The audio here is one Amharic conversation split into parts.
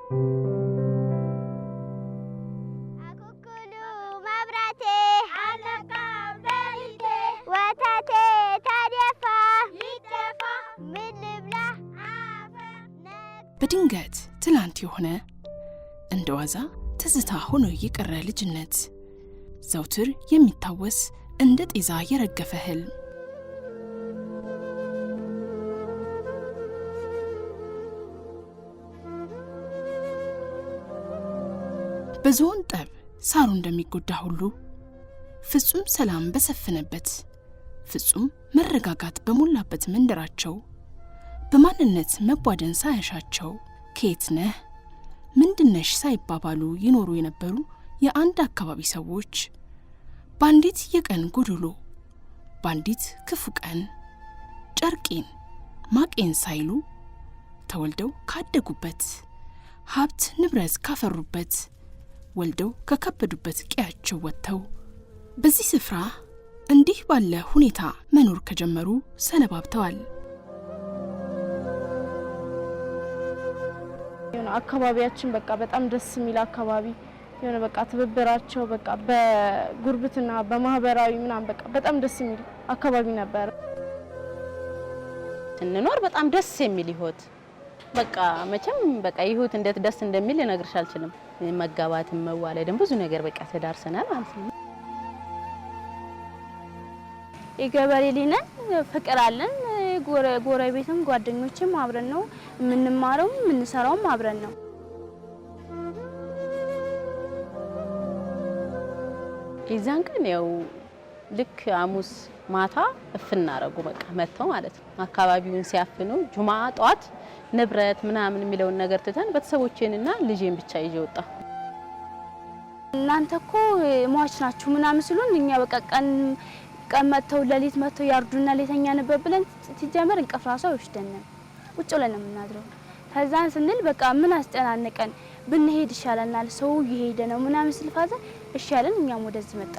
በድንገት ትላንት የሆነ እንደዋዛ ትዝታ ሆኖ የቀረ ልጅነት ዘውትር የሚታወስ እንደ ጤዛ የረገፈ ህልም በዞን ጠብ ሳሩ እንደሚጎዳ ሁሉ ፍጹም ሰላም በሰፈነበት ፍጹም መረጋጋት በሞላበት መንደራቸው በማንነት መቧደን ሳያሻቸው ከየት ነህ ምንድነሽ ሳይባባሉ ይኖሩ የነበሩ የአንድ አካባቢ ሰዎች ባንዲት የቀን ጎዶሎ ባንዲት ክፉ ቀን ጨርቄን ማቄን ሳይሉ ተወልደው ካደጉበት ሀብት ንብረት ካፈሩበት ወልደው ከከበዱበት ቀያቸው ወጥተው በዚህ ስፍራ እንዲህ ባለ ሁኔታ መኖር ከጀመሩ ሰነባብተዋል። አካባቢያችን በቃ በጣም ደስ የሚል አካባቢ የሆነ በቃ ትብብራቸው በቃ በጉርብትና በማህበራዊ ምናም በቃ በጣም ደስ የሚል አካባቢ ነበር። እንኖር በጣም ደስ የሚል ህይወት በቃ መቼም በቃ ህይወት እንዴት ደስ እንደሚል ልነግርሽ አልችልም። መጋባትም መዋለድም ብዙ ነገር በቃ ተዳርሰናል ማለት ነው። የገበሬ ሊነን ፍቅር አለን ጎረቤትም ጓደኞችም አብረን ነው የምንማረው የምንሰራው አብረን ነው። ይዛን ቀን ያው ልክ ሐሙስ ማታ እፍናረጉ በቃ መተው ማለት ነው። አካባቢውን ሲያፍኑ ጁማ ጧት ንብረት ምናምን የሚለውን ነገር ትተን ቤተሰቦቼንና ልጄን ብቻ ይዤ ወጣ። እናንተኮ ሟች ናችሁ ምናምን ሲሉን እኛ በቃ ቀን መተው ለሊት መተው ያርዱና ለተኛ ነበር ብለን ሲጀመር እንቀፍራሳው ይወስደን ውጭ ብለን እናድረው። ከዛን ስንል በቃ ምን አስጨናነቀን ብንሄድ ይሻለናል ሰው ይሄደ ነው ምናምን ሲልፋዛ እሻለን እኛም ወደዚህ መጣ።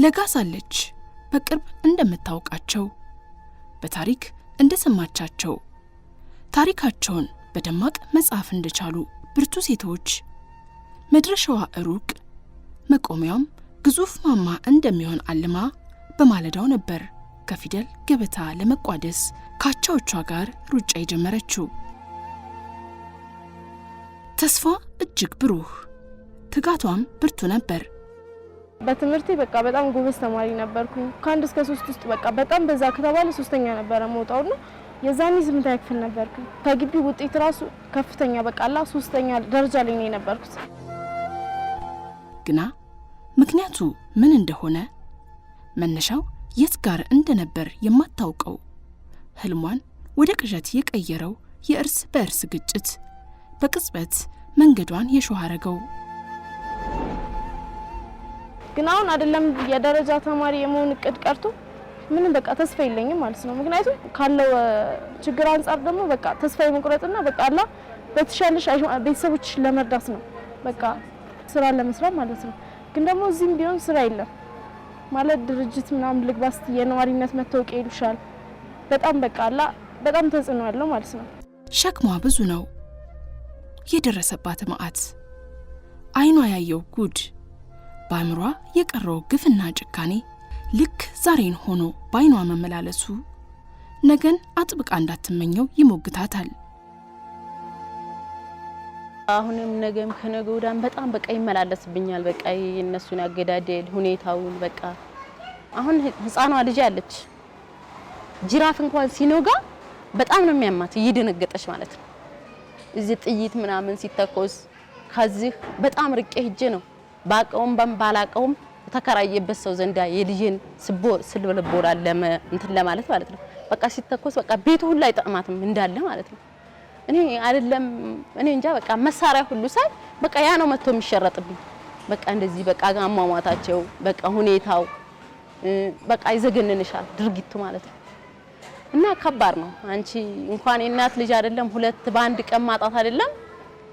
ለጋሳለች በቅርብ እንደምታውቃቸው በታሪክ እንደሰማቻቸው ታሪካቸውን በደማቅ መጽሐፍ እንደቻሉ ብርቱ ሴቶች መድረሻዋ ሩቅ መቆሚያም ግዙፍ ማማ እንደሚሆን አልማ በማለዳው ነበር ከፊደል ገበታ ለመቋደስ ካቻዎቿ ጋር ሩጫ የጀመረችው። ተስፋ እጅግ ብሩህ ትጋቷም ብርቱ ነበር። በትምህርቴ በቃ በጣም ጎበዝ ተማሪ ነበርኩኝ። ከአንድ እስከ 3 ውስጥ በቃ በጣም በዛ ከተባለ 3ኛ ነበር መውጣውና የዛኔ 8ኛ ክፍል ነበርኩኝ። ከግቢ ውጤት ራሱ ከፍተኛ በቃላ 3ኛ ደረጃ ላይ ነው የነበርኩት። ግና ምክንያቱ ምን እንደሆነ መነሻው የት ጋር እንደነበር የማታውቀው ህልሟን ወደ ቅዠት የቀየረው የእርስ በእርስ ግጭት በቅጽበት መንገዷን የሾህ አረገው። ግን አሁን አይደለም የደረጃ ተማሪ የመሆን እቅድ ቀርቶ ምንም በቃ ተስፋ የለኝም ማለት ነው። ምክንያቱም ካለው ችግር አንፃር ደግሞ በቃ ተስፋ የመቁረጥና በቃ አላ በተሻለሽ ቤተሰቦች ለመርዳት ነው በቃ ስራ ለመስራት ማለት ነው። ግን ደግሞ እዚህም ቢሆን ስራ የለም ማለት ድርጅት ምናምን ልግባስ የነዋሪነት መታወቂያ ይሉሻል። በጣም በቃ አላ በጣም ተጽዕኖ ያለው ማለት ነው። ሸክሟ ብዙ ነው። የደረሰባት መዓት አይኗ ያየው ጉድ ባምሯ የቀረው ግፍና ጭካኔ ልክ ዛሬን ሆኖ ባይኗ መመላለሱ ነገን አጥብቃ እንዳትመኘው ይሞግታታል። አሁንም ነገም ከነገ ወዲያም በጣም በቃ ይመላለስብኛል። በቃ የነሱን አገዳደል ሁኔታውን በቃ አሁን ህፃኗ ልጅ ያለች ጅራፍ እንኳን ሲኖጋ በጣም ነው የሚያማት እየደነገጠች ማለት ነው። እዚህ ጥይት ምናምን ሲተኮስ ከዚህ በጣም ርቄ ሄጄ ነው ባቀውም ባላቀውም ተከራየበት ሰው ዘንዳ የልጅን ስልበለቦራ እንትን ለማለት ማለት ነው። በቃ ሲተኮስ በቃ ቤቱ ሁሉ አይጣማትም እንዳለ ማለት ነው። እኔ አይደለም እኔ እንጃ በቃ መሳሪያ ሁሉ ሳይ በቃ ያ ነው መጥቶ የሚሸረጥብኝ። በቃ እንደዚህ በቃ አሟሟታቸው በቃ ሁኔታው በቃ ይዘገንንሻል ድርጊቱ ማለት ነው። እና ከባድ ነው። አንቺ እንኳን የእናት ልጅ አይደለም ሁለት በአንድ ቀን ማጣት አይደለም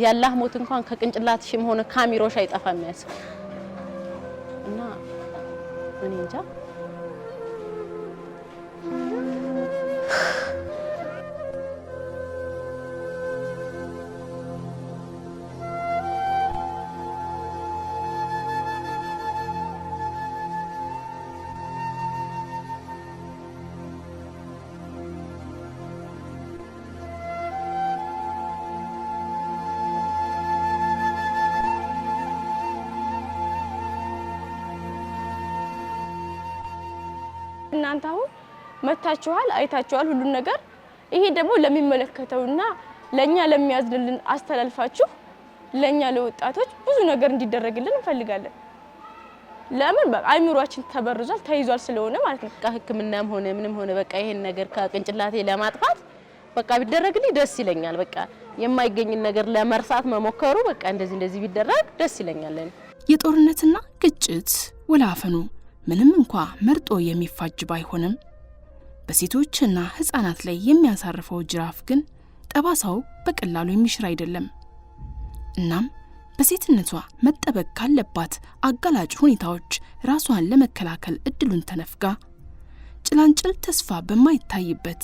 ያላህ ሞት እንኳን ከቅንጭላትሽም ሆነ ካሜራሽ አይጠፋም ያስክ እና እኔ እንጃ እናንተ አሁን መታችኋል አይታችኋል ሁሉ ነገር ይሄ ደግሞ ለሚመለከተውና ለኛ ለሚያዝልን አስተላልፋችሁ ለኛ ለወጣቶች ብዙ ነገር እንዲደረግልን እንፈልጋለን ለምን በቃ አይምሮአችን ተበርዟል ተይዟል ስለሆነ ማለት ነው ህክምናም ሆነ ምንም ሆነ በቃ ይሄን ነገር ከቅንጭላቴ ለማጥፋት በቃ ቢደረግልኝ ደስ ይለኛል በቃ የማይገኝ ነገር ለመርሳት መሞከሩ በቃ እንደዚህ ቢደረግ ደስ ይለኛል የጦርነትና ግጭት ወላፈኑ ምንም እንኳን መርጦ የሚፋጅ ባይሆንም በሴቶችና ህፃናት ላይ የሚያሳርፈው ጅራፍ ግን ጠባሳው በቀላሉ የሚሽር አይደለም እናም በሴትነቷ መጠበቅ ካለባት አጋላጭ ሁኔታዎች ራሷን ለመከላከል እድሉን ተነፍጋ ጭላንጭል ተስፋ በማይታይበት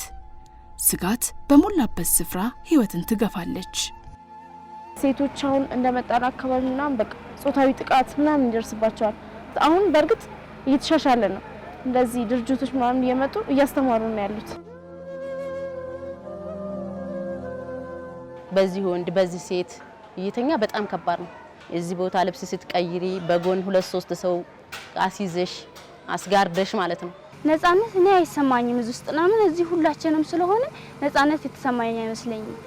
ስጋት በሞላበት ስፍራ ህይወትን ትገፋለች ሴቶች አሁን እንደመጣን አካባቢና በቃ ጾታዊ ጥቃት ምናምን ይደርስባቸዋል አሁን በርግጥ እየተሻሻለ ነው እንደዚህ ድርጅቶች ምናምን እየመጡ እያስተማሩ ነው ያሉት በዚህ ወንድ በዚህ ሴት እየተኛ በጣም ከባድ ነው እዚህ ቦታ ልብስ ስትቀይሪ በጎን 2-3 ሰው አሲዘሽ አስጋርደሽ ማለት ነው ነፃነት እኔ አይሰማኝም እዚህ ውስጥ ምናምን እዚህ ሁላችንም ስለሆነ ነፃነት የተሰማኝ አይመስለኝም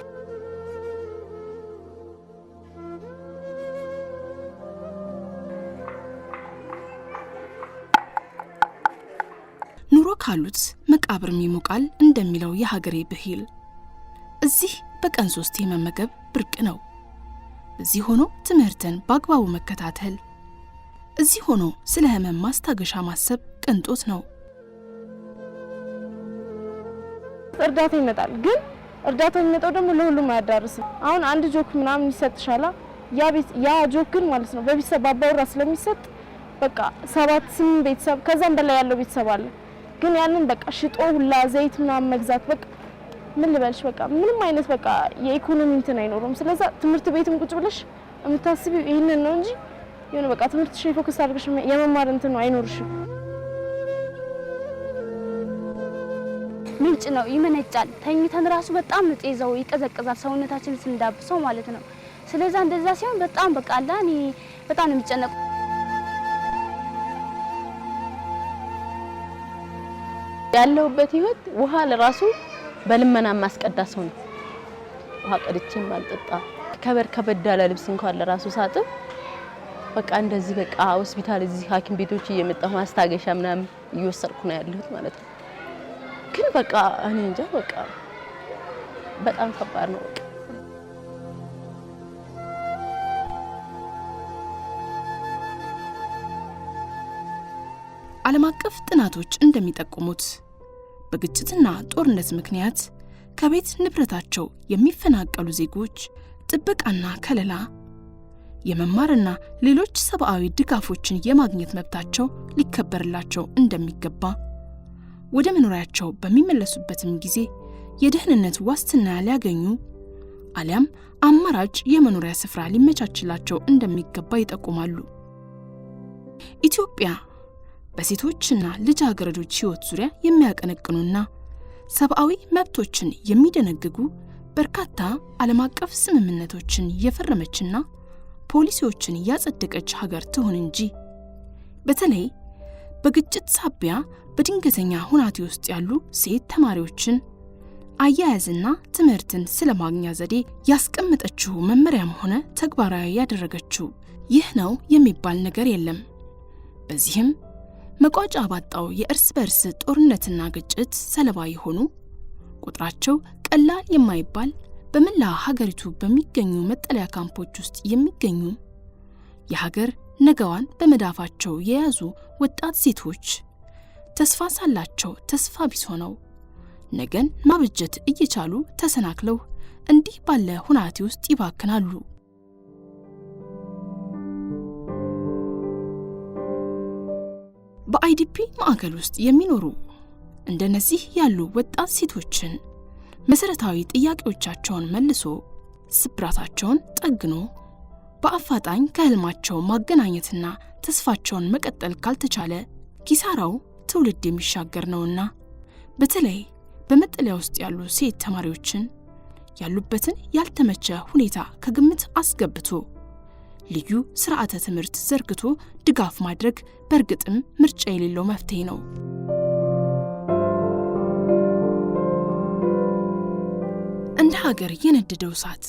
ኑሮ ካሉት መቃብርም ይሞቃል እንደሚለው የሀገሬ ብሂል እዚህ በቀን 3 የመመገብ ብርቅ ነው እዚህ ሆኖ ትምህርትን በአግባቡ መከታተል እዚህ ሆኖ ስለ ህመም ማስታገሻ ማሰብ ቅንጦት ነው እርዳታ ይመጣል ግን እርዳታ የሚመጣው ደግሞ ለሁሉም አያዳርስም አሁን አንድ ጆክ ምናምን ይሰጥሻላ ያ ጆክ ግን ማለት ነው በቤተሰብ አባወራ ስለሚሰጥ በቃ 7-8 ቤተሰብ ከዛም በላይ ያለው ቤተሰብ አለ ግን ያንን በቃ ሽጦ ሁላ ዘይት ምናምን መግዛት በቃ ምን ልበልሽ በቃ ምንም አይነት በቃ የኢኮኖሚ እንትን አይኖርም ስለዚህ ትምህርት ቤትም ቁጭ ብለሽ እምታስቢው ይሄንን ነው እንጂ የሆነ በቃ ትምህርትሽን ፎከስ አድርገሽ የመማር እንትን አይኖርሽም ምንጭ ነው ይመነጫል ተኝተን ራሱ በጣም ነው ጤዛው ይቀዘቅዛል ሰውነታችን ስንዳብሰው ማለት ነው ስለዚህ እንደዛ ሲሆን በጣም በቃ አላኒ በጣም ነው የሚጨነቀው ያለውበት ህይወት ውሃ ለራሱ በልመና ማስቀዳሰው ነው ውሃ ቀድቼም አልጠጣ ከበድ ያለ ልብስ እንኳን ለራሱ ሳጥብ በቃ እንደዚህ በቃ ሆስፒታል እዚህ ሐኪም ቤቶች እየመጣሁ ማስታገሻ ምናምን እየወሰድኩ ነው ያለሁት ማለት ነው ግን በቃ እኔ እንጃ በቃ በጣም ከባድ ነው በቃ ዓለም አቀፍ ጥናቶች እንደሚጠቁሙት በግጭትና ጦርነት ምክንያት ከቤት ንብረታቸው የሚፈናቀሉ ዜጎች ጥበቃና ከለላ የመማርና ሌሎች ሰብአዊ ድጋፎችን የማግኘት መብታቸው ሊከበርላቸው እንደሚገባ ወደ መኖሪያቸው በሚመለሱበትም ጊዜ የደህንነት ዋስትና ሊያገኙ አሊያም አማራጭ የመኖሪያ ስፍራ ሊመቻችላቸው እንደሚገባ ይጠቁማሉ ኢትዮጵያ በሴቶችና ልጃገረዶች ህይወት ዙሪያ የሚያቀነቅኑና ሰብአዊ መብቶችን የሚደነግጉ በርካታ ዓለም አቀፍ ስምምነቶችን የፈረመችና ፖሊሲዎችን ያጸደቀች ሀገር ትሆን እንጂ በተለይ በግጭት ሳቢያ በድንገተኛ ሁናቴ ውስጥ ያሉ ሴት ተማሪዎችን አያያዝና ትምህርትን ስለማግኛ ዘዴ ያስቀመጠችው መመሪያም ሆነ ተግባራዊ ያደረገችው ይህ ነው የሚባል ነገር የለም በዚህም መቋጫ ባጣው የእርስ በርስ ጦርነትና ግጭት ሰለባ የሆኑ ቁጥራቸው ቀላል የማይባል በመላ ሀገሪቱ በሚገኙ መጠለያ ካምፖች ውስጥ የሚገኙ የሀገር ነገዋን በመዳፋቸው የያዙ ወጣት ሴቶች ተስፋ ሳላቸው ተስፋ ቢስ ሆነው ነገን ማበጀት እየቻሉ ተሰናክለው እንዲህ ባለ ሁናቴ ውስጥ ይባክናሉ በአይዲፒ ማዕከል ውስጥ የሚኖሩ እንደነዚህ ያሉ ወጣት ሴቶችን መሰረታዊ ጥያቄዎቻቸውን መልሶ ስብራታቸውን ጠግኖ በአፋጣኝ ከህልማቸው ማገናኘትና ተስፋቸውን መቀጠል ካልተቻለ ኪሳራው ትውልድ የሚሻገር ነውና በተለይ በመጠለያ ውስጥ ያሉ ሴት ተማሪዎችን ያሉበትን ያልተመቸ ሁኔታ ከግምት አስገብቶ ልዩ ስርዓተ ትምህርት ዘርግቶ ድጋፍ ማድረግ በእርግጥም ምርጫ የሌለው መፍትሄ ነው። እንደ ሀገር የነደደው እሳት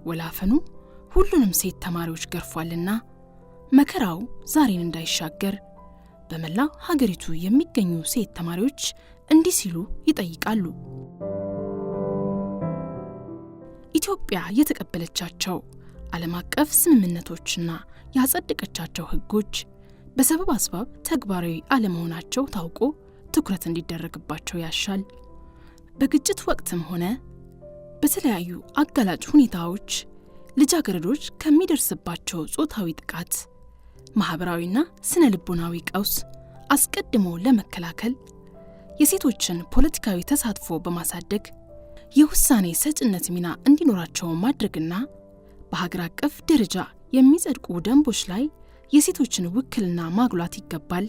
ወላፈኑ ሁሉንም ሴት ተማሪዎች ገርፏልና መከራው ዛሬን እንዳይሻገር በመላ ሀገሪቱ የሚገኙ ሴት ተማሪዎች እንዲህ ሲሉ ይጠይቃሉ። ኢትዮጵያ የተቀበለቻቸው ዓለም አቀፍ ስምምነቶችና ያጸደቀቻቸው ህጎች በሰበብ አስባብ ተግባራዊ አለመሆናቸው ታውቆ ትኩረት እንዲደረግባቸው ያሻል። በግጭት ወቅትም ሆነ በተለያዩ አጋላጭ ሁኔታዎች ልጃገረዶች ከሚደርስባቸው ጾታዊ ጥቃት፣ ማህበራዊና ስነ ልቦናዊ ቀውስ አስቀድሞ ለመከላከል የሴቶችን ፖለቲካዊ ተሳትፎ በማሳደግ የውሳኔ ሰጭነት ሚና እንዲኖራቸው ማድረግና በሀገር አቀፍ ደረጃ የሚጸድቁ ደንቦች ላይ የሴቶችን ውክልና ማጉላት ይገባል።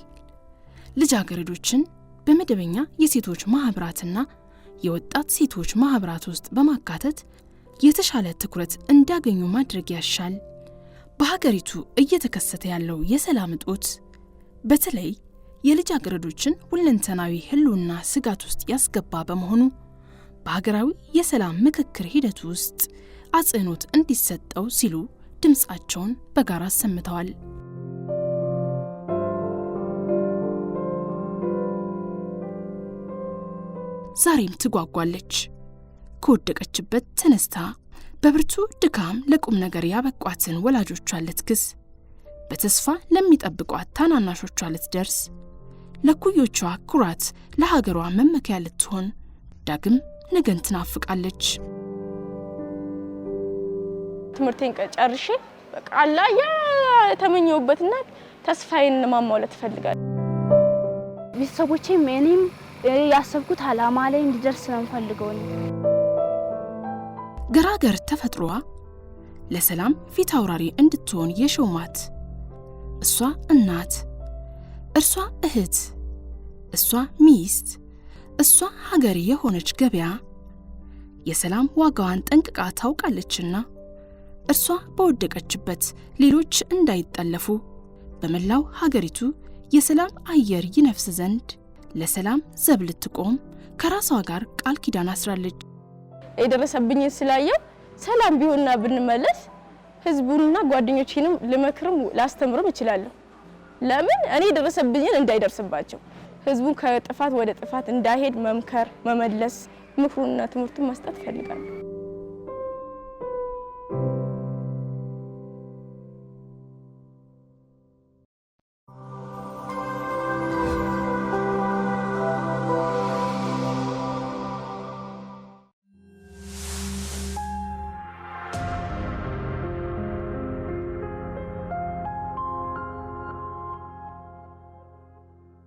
ልጃገረዶችን በመደበኛ የሴቶች ማህበራትና የወጣት ሴቶች ማህበራት ውስጥ በማካተት የተሻለ ትኩረት እንዲያገኙ ማድረግ ያሻል። በሀገሪቱ እየተከሰተ ያለው የሰላም እጦት በተለይ የልጃገረዶችን ሁለንተናዊ ህልውና ስጋት ውስጥ ያስገባ በመሆኑ በሀገራዊ የሰላም ምክክር ሂደት ውስጥ አጽንኦት እንዲሰጠው ሲሉ ድምጻቸውን በጋራ አሰምተዋል። ዛሬም ትጓጓለች። ከወደቀችበት ተነስታ በብርቱ ድካም ለቁም ነገር ያበቋትን ወላጆቿን ልትክስ፣ በተስፋ ለሚጠብቋት ታናናሾቿ ልትደርስ፣ ለኩዮቿ ኩራት ለሀገሯ መመኪያ ልትሆን ዳግም ነገን ትናፍቃለች። ትምህርቴን ጨርሼ በቃ አላህ የተመኘሁበትና ተስፋዬን ማሟላት እፈልጋለሁ። ቤተሰቦቼም እኔም ያሰብኩት አላማ ላይ እንዲደርስ ነው ፈልገው። ገራገር ተፈጥሮዋ ለሰላም ፊት አውራሪ እንድትሆን የሾማት እሷ እናት፣ እርሷ እህት፣ እሷ ሚስት፣ እሷ ሀገር የሆነች ገበያ የሰላም ዋጋዋን ጠንቅቃ ታውቃለችና እርሷ በወደቀችበት ሌሎች እንዳይጠለፉ በመላው ሀገሪቱ የሰላም አየር ይነፍስ ዘንድ ለሰላም ዘብ ልትቆም ከራሷ ጋር ቃል ኪዳን አስራለች። የደረሰብኝ ስላየው ሰላም ቢሆንና ብንመለስ ህዝቡንና ጓደኞቼንም ለመክርም ላስተምርም እችላለሁ። ለምን እኔ የደረሰብኝን እንዳይደርስባቸው ህዝቡን ከጥፋት ወደ ጥፋት እንዳይሄድ መምከር፣ መመለስ፣ ምክሩና ትምህርቱን መስጠት ፈልጋለሁ።